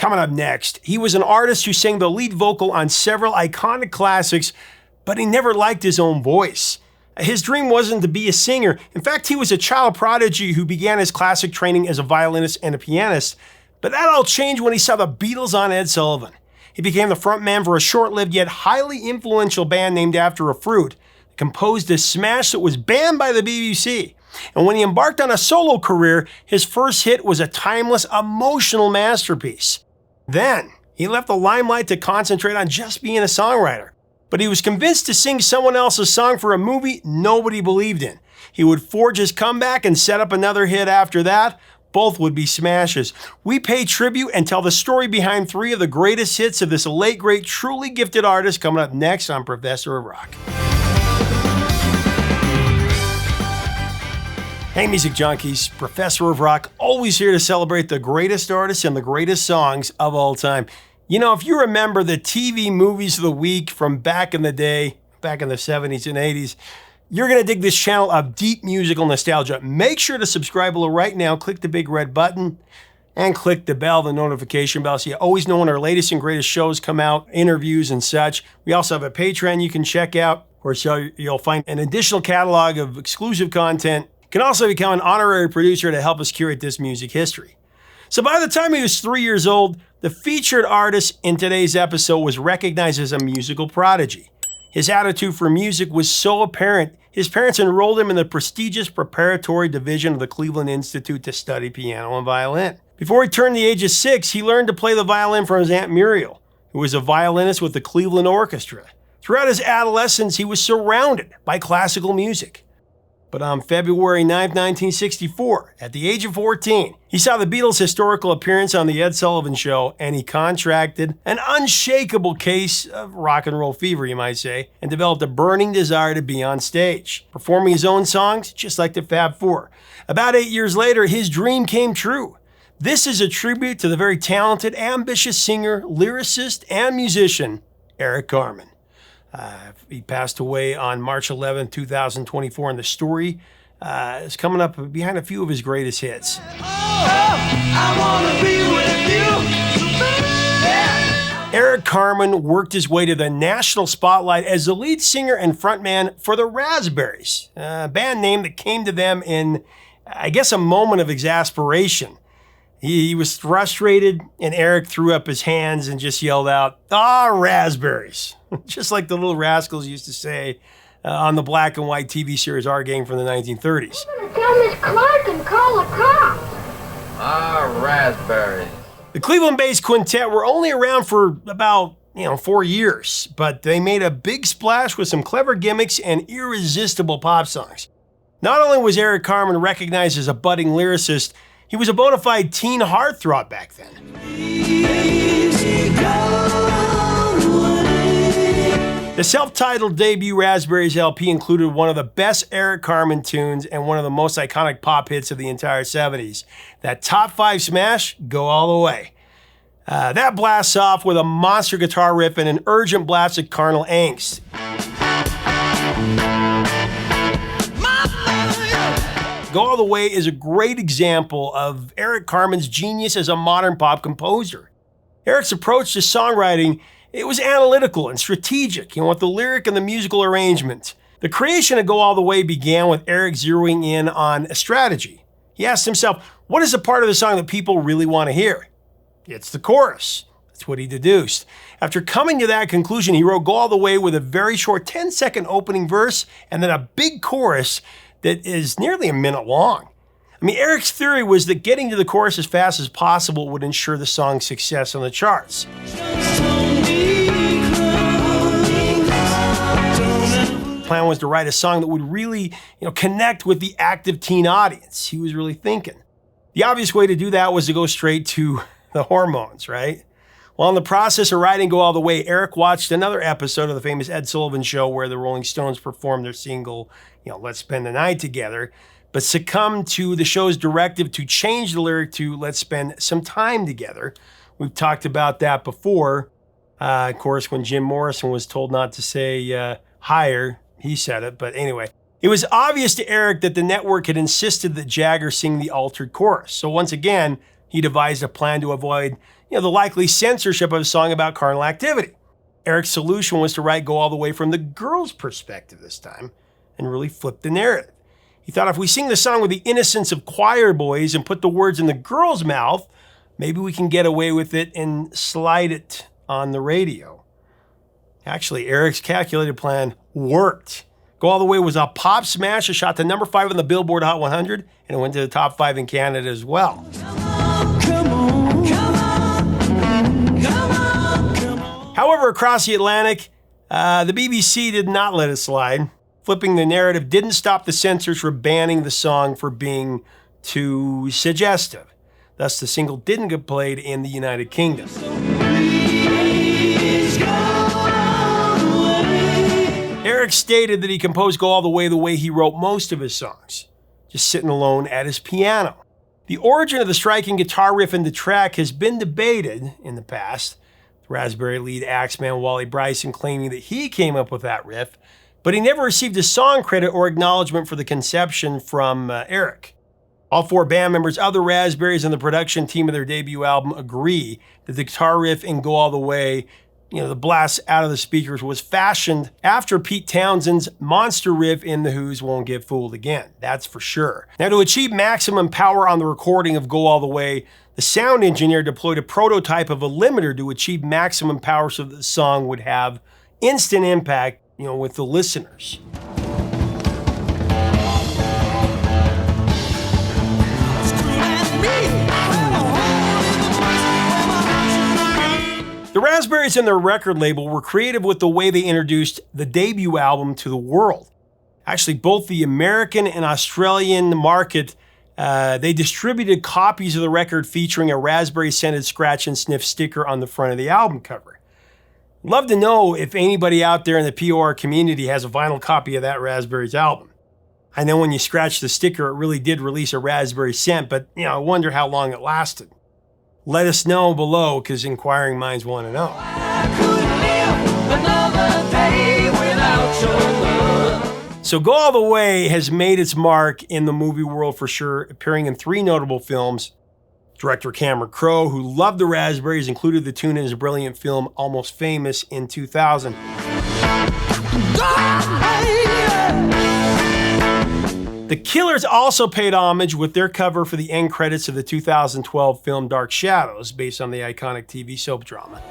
Coming up next, he was an artist who sang the lead vocal on several iconic classics, but he never liked his own voice. His dream wasn't to be a singer. In fact, he was a child prodigy who began his classic training as a violinist and a pianist. But that all changed when he saw the Beatles on Ed Sullivan. He became the frontman for a short-lived yet highly influential band named after a fruit, composed a smash that was banned by the BBC. And when he embarked on a solo career, his first hit was a timeless, emotional masterpiece. Then, he left the limelight to concentrate on just being a songwriter. But he was convinced to sing someone else's song for a movie nobody believed in. He would forge his comeback and set up another hit after that. Both would be smashes. We pay tribute and tell the story behind three of the greatest hits of this late, great, truly gifted artist coming up next on Professor of Rock. Hey music junkies, Professor of Rock, always here to celebrate the greatest artists and the greatest songs of all time. You know, if you remember the TV movies of the week from back in the day, back in the 70s and 80s, you're going to dig this channel of deep musical nostalgia. Make sure to subscribe below right now, click the big red button, and click the bell, the notification bell, so you always know when our latest and greatest shows come out, interviews and such. We also have a Patreon you can check out, where you'll find an additional catalog of exclusive content. You can also become an honorary producer to help us curate this music history. So by the time he was 3 years old, the featured artist in today's episode was recognized as a musical prodigy. His attitude for music was so apparent, his parents enrolled him in the prestigious preparatory division of the Cleveland Institute to study piano and violin. Before he turned the age of 6, he learned to play the violin from his Aunt Muriel, who was a violinist with the Cleveland Orchestra. Throughout his adolescence, he was surrounded by classical music. But on February 9, 1964, at the age of 14, he saw the Beatles' historical appearance on the Ed Sullivan Show, and he contracted an unshakable case of rock and roll fever, you might say, and developed a burning desire to be on stage, performing his own songs just like the Fab Four. About 8 years later, his dream came true. This is a tribute to the very talented, ambitious singer, lyricist, and musician, Eric Carmen. He passed away on March 11, 2024, and the story is coming up behind a few of his greatest hits. I wanna be with you. Yeah. Eric Carmen worked his way to the national spotlight as the lead singer and frontman for the Raspberries, a band name that came to them in, I guess, a moment of exasperation. He was frustrated, and Eric threw up his hands and just yelled out, Raspberries. Just like the Little Rascals used to say on the black and white TV series Our Gang from the 1930s. I'm gonna tell Miss Clark and call the cops. Raspberries. The Cleveland-based quintet were only around for about 4 years, but they made a big splash with some clever gimmicks and irresistible pop songs. Not only was Eric Carmen recognized as a budding lyricist, he was a bona fide teen heartthrob back then. The self-titled debut Raspberries LP included one of the best Eric Carmen tunes and one of the most iconic pop hits of the entire 70s. That top 5 smash, Go All the Way. That blasts off with a monster guitar riff and an urgent blast of carnal angst. Go All the Way is a great example of Eric Carmen's genius as a modern pop composer. Eric's approach to songwriting, it was analytical and strategic, with the lyric and the musical arrangement. The creation of Go All the Way began with Eric zeroing in on a strategy. He asked himself, what is the part of the song that people really want to hear? It's the chorus. That's what he deduced. After coming to that conclusion, he wrote Go All the Way with a very short 10-second opening verse and then a big chorus that is nearly a minute long. Eric's theory was that getting to the chorus as fast as possible would ensure the song's success on the charts. The plan was to write a song that would really, connect with the active teen audience. He was really thinking. The obvious way to do that was to go straight to the hormones, right? Well, in the process of writing Go All the Way, Eric watched another episode of the famous Ed Sullivan Show where the Rolling Stones performed their single, Let's Spend the Night Together, but succumbed to the show's directive to change the lyric to Let's Spend Some Time Together. We've talked about that before. Of course, when Jim Morrison was told not to say higher, he said it. But anyway, it was obvious to Eric that the network had insisted that Jagger sing the altered chorus. So once again, he devised a plan to avoid, the likely censorship of a song about carnal activity. Eric's solution was to go all the way from the girl's perspective this time and really flip the narrative. He thought, if we sing the song with the innocence of choir boys and put the words in the girl's mouth, maybe we can get away with it and slide it on the radio. Actually, Eric's calculated plan worked. Go All the Way was a pop smash. It shot to number 5 on the Billboard Hot 100, and it went to the top 5 in Canada as well. However, across the Atlantic, the BBC did not let it slide. Flipping the narrative didn't stop the censors from banning the song for being too suggestive. Thus, the single didn't get played in the United Kingdom. Eric stated that he composed Go All the way he wrote most of his songs, just sitting alone at his piano. The origin of the striking guitar riff in the track has been debated in the past. The Raspberry lead axeman Wally Bryson claiming that he came up with that riff, but he never received a song credit or acknowledgement for the conception from Eric. All 4 band members of the Raspberries and the production team of their debut album agree that the guitar riff in Go All the Way, the blast out of the speakers, was fashioned after Pete Townshend's monster riff in The Who's Won't Get Fooled Again. That's for sure. Now, to achieve maximum power on the recording of Go All the Way, the sound engineer deployed a prototype of a limiter to achieve maximum power so that the song would have instant impact, with the listeners. The Raspberries and their record label were creative with the way they introduced the debut album to the world. Actually, both the American and Australian market, they distributed copies of the record featuring a raspberry-scented scratch and sniff sticker on the front of the album cover. Love to know if anybody out there in the POR community has a vinyl copy of that Raspberries album. I know when you scratch the sticker, it really did release a raspberry scent, but I wonder how long it lasted. Let us know below, because inquiring minds want to know. So Go All the Way has made its mark in the movie world for sure, appearing in 3 notable films. Director Cameron Crowe, who loved the Raspberries, included the tune in his brilliant film Almost Famous in 2000. The Killers also paid homage with their cover for the end credits of the 2012 film Dark Shadows, based on the iconic TV soap drama.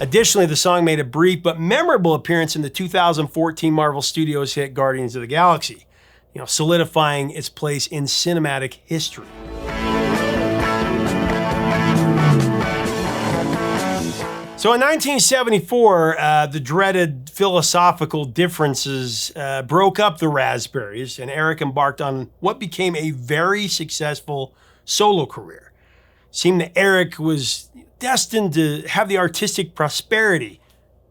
Additionally, the song made a brief but memorable appearance in the 2014 Marvel Studios hit Guardians of the Galaxy, solidifying its place in cinematic history. So in 1974, the dreaded philosophical differences broke up the Raspberries, and Eric embarked on what became a very successful solo career. It seemed that Eric was destined to have the artistic prosperity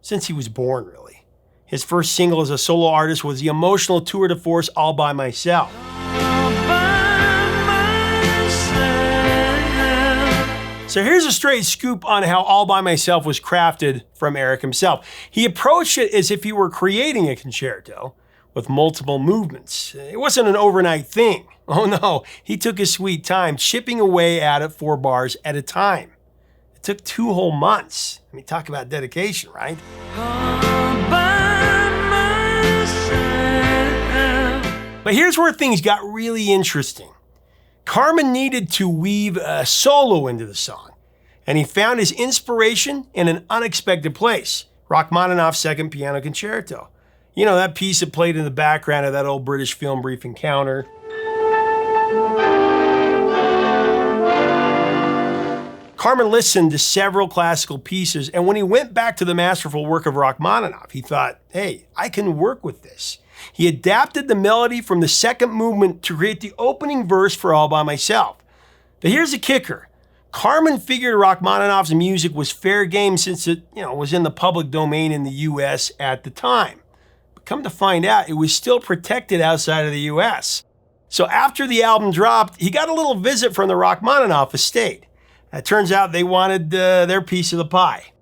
since he was born, really. His first single as a solo artist was the emotional tour de force All By Myself. So here's a straight scoop on how All By Myself was crafted from Eric himself. He approached it as if he were creating a concerto with multiple movements. It wasn't an overnight thing. Oh no, he took his sweet time, chipping away at it 4 bars at a time. It took 2 whole months. Talk about dedication, right? But here's where things got really interesting. Carmen needed to weave a solo into the song, and he found his inspiration in an unexpected place, Rachmaninoff's Second Piano Concerto. That piece that played in the background of that old British film Brief Encounter. Carmen listened to several classical pieces, and when he went back to the masterful work of Rachmaninoff, he thought, hey, I can work with this. He adapted the melody from the second movement to create the opening verse for All By Myself. But here's the kicker. Carmen figured Rachmaninoff's music was fair game since it, was in the public domain in the U.S. at the time. But come to find out, it was still protected outside of the U.S. So after the album dropped, he got a little visit from the Rachmaninoff estate. It turns out they wanted their piece of the pie.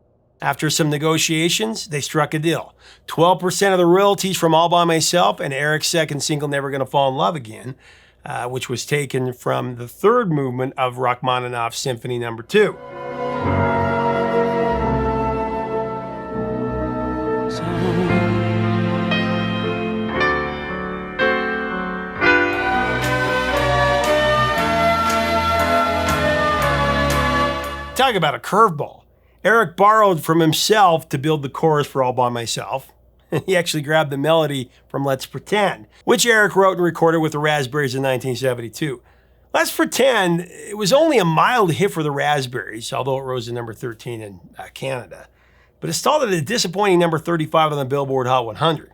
After some negotiations, they struck a deal. 12% of the royalties from All By Myself and Eric's second single, Never Gonna Fall in Love Again. which was taken from the third movement of Rachmaninoff's Symphony No. 2. Talk about a curveball. Eric borrowed from himself to build the chorus for All By Myself. He actually grabbed the melody from Let's Pretend, which Eric wrote and recorded with the Raspberries in 1972. Let's Pretend, it was only a mild hit for the Raspberries, although it rose to number 13 in Canada. But it stalled at a disappointing number 35 on the Billboard Hot 100.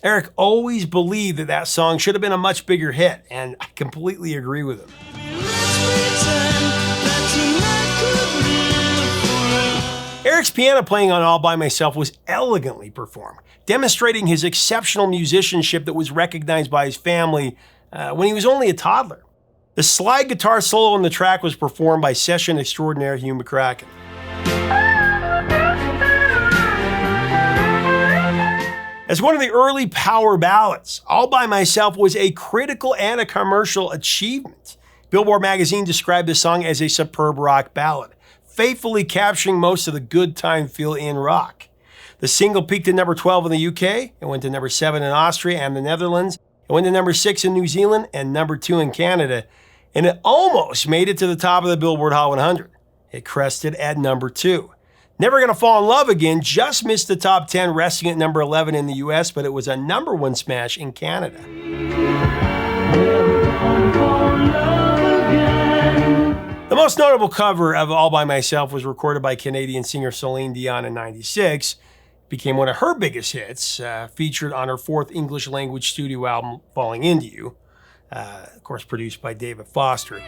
Eric always believed that that song should have been a much bigger hit, and I completely agree with him. Eric's piano playing on All By Myself was elegantly performed, demonstrating his exceptional musicianship that was recognized by his family when he was only a toddler. The slide guitar solo on the track was performed by session extraordinaire Hugh McCracken. As one of the early power ballads, All By Myself was a critical and a commercial achievement. Billboard magazine described the song as a superb rock ballad, faithfully capturing most of the good time feel in rock. The single peaked at number 12 in the UK, it went to number 7 in Austria and the Netherlands, it went to number 6 in New Zealand and number 2 in Canada, and it almost made it to the top of the Billboard Hot 100. It crested at number 2. Never Gonna Fall in Love Again just missed the top 10, resting at number 11 in the US, but it was a number 1 smash in Canada. The most notable cover of All By Myself was recorded by Canadian singer Celine Dion in '96. It became one of her biggest hits, featured on her 4th English language studio album, Falling Into You, of course produced by David Foster.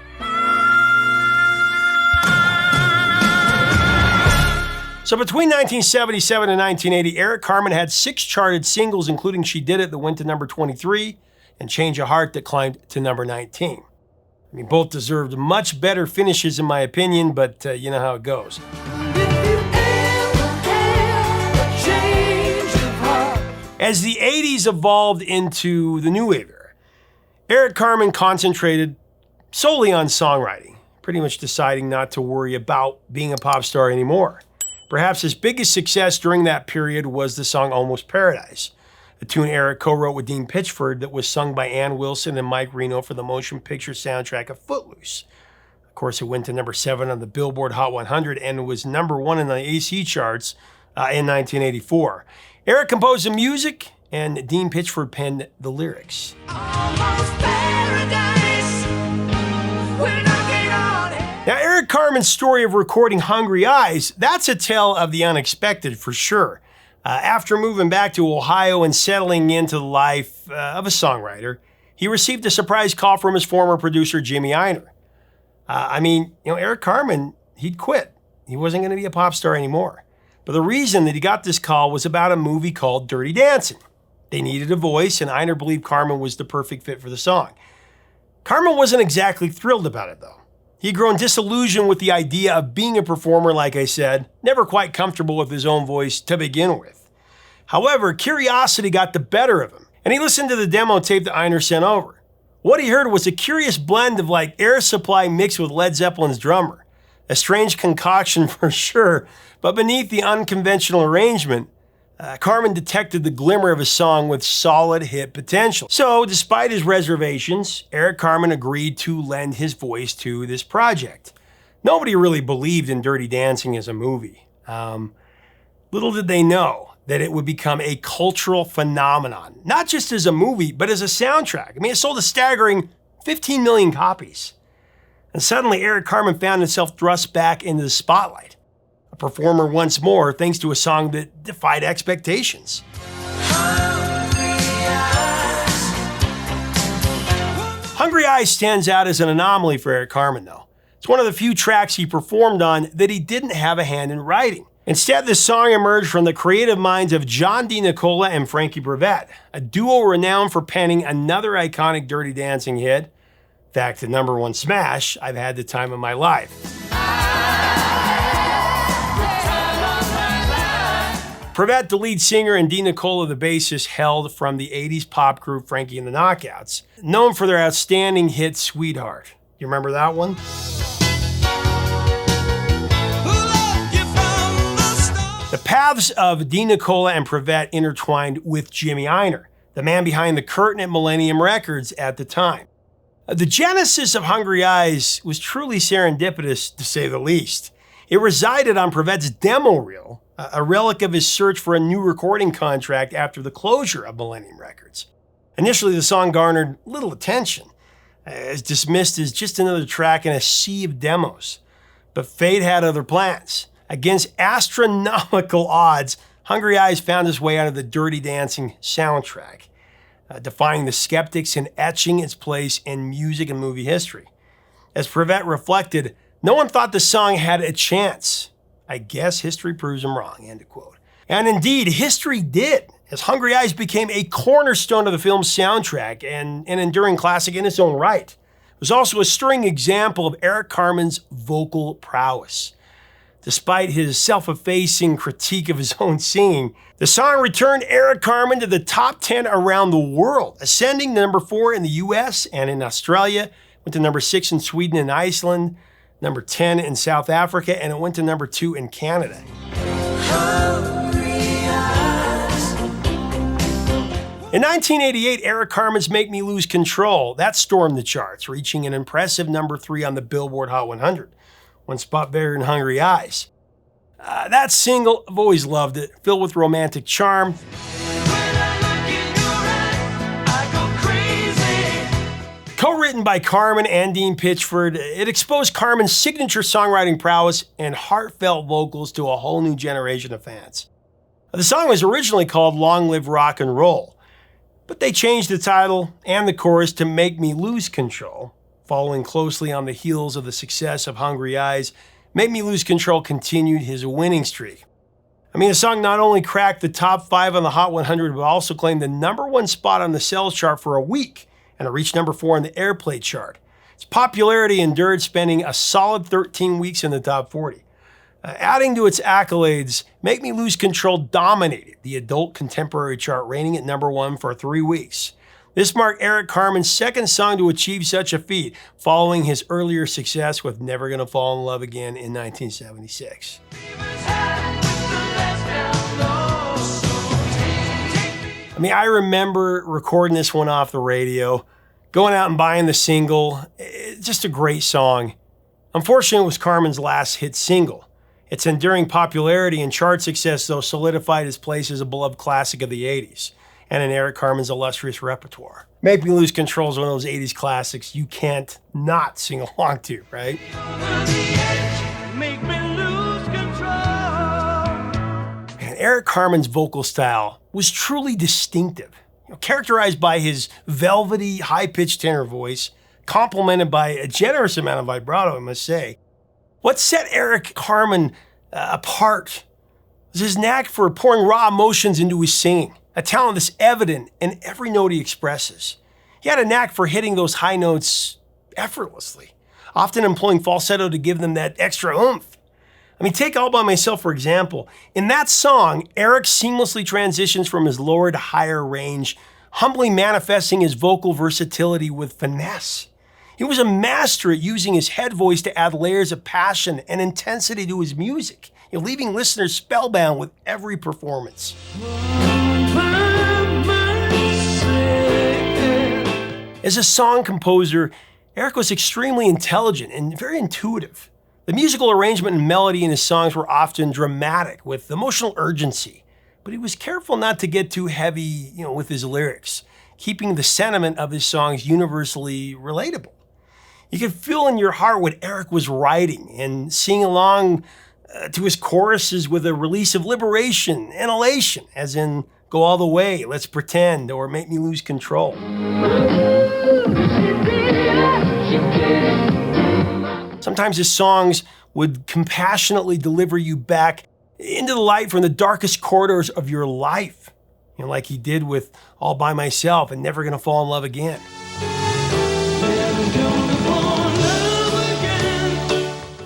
So between 1977 and 1980, Eric Carmen had 6 charted singles, including She Did It, that went to number 23, and Change of Heart, that climbed to number 19. I mean, both deserved much better finishes in my opinion, but you know how it goes. As the 80s evolved into the new wave era, Eric Carmen concentrated solely on songwriting, pretty much deciding not to worry about being a pop star anymore. Perhaps his biggest success during that period was the song Almost Paradise, a tune Eric co-wrote with Dean Pitchford that was sung by Ann Wilson and Mike Reno for the motion picture soundtrack of Footloose. Of course, it went to number 7 on the Billboard Hot 100 and was number 1 in the AC charts in 1984. Eric composed the music and Dean Pitchford penned the lyrics. Almost paradise, we're knocking on it. Now, Eric Carmen's story of recording Hungry Eyes, that's a tale of the unexpected for sure. After moving back to Ohio and settling into the life of a songwriter, he received a surprise call from his former producer, Jimmy Einer. Eric Carmen, he'd quit. He wasn't going to be a pop star anymore. But the reason that he got this call was about a movie called Dirty Dancing. They needed a voice, and Einer believed Carmen was the perfect fit for the song. Carmen wasn't exactly thrilled about it, though. He'd grown disillusioned with the idea of being a performer, like I said, never quite comfortable with his own voice to begin with. However, curiosity got the better of him, and he listened to the demo tape that Einer sent over. What he heard was a curious blend of like Air Supply mixed with Led Zeppelin's drummer. A strange concoction for sure, but beneath the unconventional arrangement, Carmen detected the glimmer of a song with solid hit potential. So, despite his reservations, Eric Carmen agreed to lend his voice to this project. Nobody really believed in Dirty Dancing as a movie. Little did they know that it would become a cultural phenomenon, not just as a movie, but as a soundtrack. I mean, it sold a staggering 15 million copies. And suddenly, Eric Carmen found himself thrust back into the spotlight. A performer once more, thanks to a song that defied expectations. Hungry Eyes stands out as an anomaly for Eric Carmen, though. It's one of the few tracks he performed on that he didn't have a hand in writing. Instead, this song emerged from the creative minds of John D. Nicola and Frankie Brevette, a duo renowned for penning another iconic Dirty Dancing hit. In fact, the number 1 smash, I've Had the Time of My Life. Prevett, the lead singer, and Dean Nicola, the bassist, hailed from the 80s pop group Frankie and the Knockouts, known for their outstanding hit Sweetheart. You remember that one? The paths of Dean Nicola and Prevett intertwined with Jimmy Einer, the man behind the curtain at Millennium Records at the time. The genesis of Hungry Eyes was truly serendipitous, to say the least. It resided on Prevett's demo reel, a relic of his search for a new recording contract after the closure of Millennium Records. Initially, the song garnered little attention, as dismissed as just another track in a sea of demos. But fate had other plans. Against astronomical odds, Hungry Eyes found its way out of the Dirty Dancing soundtrack, defying the skeptics and etching its place in music and movie history. As Prevett reflected, no one thought the song had a chance. I guess history proves him wrong, end of quote. And indeed, history did, as Hungry Eyes became a cornerstone of the film's soundtrack and an enduring classic in its own right. It was also a stirring example of Eric Carmen's vocal prowess. Despite his self-effacing critique of his own singing, the song returned Eric Carmen to the top 10 around the world, ascending to number 4 in the US and in Australia, went to number 6 in Sweden and Iceland, number 10 in South Africa, and it went to number 2 in Canada. In 1988, Eric Carmen's Make Me Lose Control, that stormed the charts, reaching an impressive number 3 on the Billboard Hot 100, one spot better than Hungry Eyes. That single, I've always loved it, filled with romantic charm. Co-written by Carmen and Dean Pitchford, it exposed Carmen's signature songwriting prowess and heartfelt vocals to a whole new generation of fans. The song was originally called Long Live Rock and Roll, but they changed the title and the chorus to Make Me Lose Control. Following closely on the heels of the success of Hungry Eyes, Make Me Lose Control continued his winning streak. The song not only cracked the top 5 on the Hot 100, but also claimed the number 1 spot on the sales chart for a week, and it reached number 4 on the airplay chart. Its popularity endured, spending a solid 13 weeks in the top 40. Adding to its accolades, Make Me Lose Control dominated the adult contemporary chart, reigning at number 1 for 3 weeks. This marked Eric Carmen's second song to achieve such a feat, following his earlier success with Never Gonna Fall in Love Again in 1976. I remember recording this one off the radio, going out and buying the single. It's just a great song. Unfortunately, it was Carmen's last hit single. Its enduring popularity and chart success, though, solidified his place as a beloved classic of the 80s and in Eric Carmen's illustrious repertoire. Make Me Lose Control is one of those 80s classics you can't not sing along to, right? And Eric Carmen's vocal style was truly distinctive, characterized by his velvety, high-pitched tenor voice, complemented by a generous amount of vibrato, I must say. What set Eric Carmen apart was his knack for pouring raw emotions into his singing, a talent that's evident in every note he expresses. He had a knack for hitting those high notes effortlessly, often employing falsetto to give them that extra oomph. Take All By Myself, for example. In that song, Eric seamlessly transitions from his lower to higher range, humbly manifesting his vocal versatility with finesse. He was a master at using his head voice to add layers of passion and intensity to his music, leaving listeners spellbound with every performance. As a song composer, Eric was extremely intelligent and very intuitive. The musical arrangement and melody in his songs were often dramatic, with emotional urgency, but he was careful not to get too heavy, with his lyrics, keeping the sentiment of his songs universally relatable. You could feel in your heart what Eric was writing and sing along to his choruses with a release of liberation and elation, as in Go All the Way, Let's Pretend, or Make Me Lose Control. Sometimes his songs would compassionately deliver you back into the light from the darkest corridors of your life, like he did with All By Myself and Never Gonna Fall in Love Again.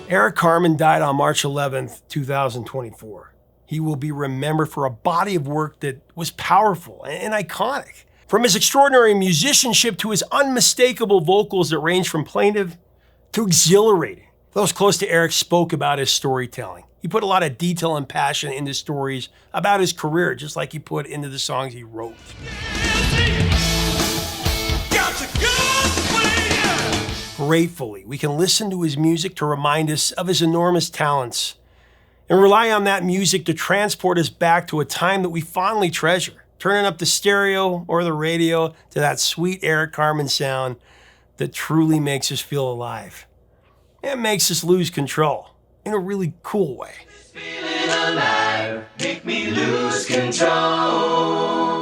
Eric Carmen died on March 11th, 2024. He will be remembered for a body of work that was powerful and iconic. From his extraordinary musicianship to his unmistakable vocals that range from plaintive to exhilarating. Those close to Eric spoke about his storytelling. He put a lot of detail and passion into stories about his career, just like he put into the songs he wrote. Gratefully, we can listen to his music to remind us of his enormous talents and rely on that music to transport us back to a time that we fondly treasure, turning up the stereo or the radio to that sweet Eric Carmen sound that truly makes us feel alive. It makes us lose control in a really cool way. Feeling alive, make me lose control.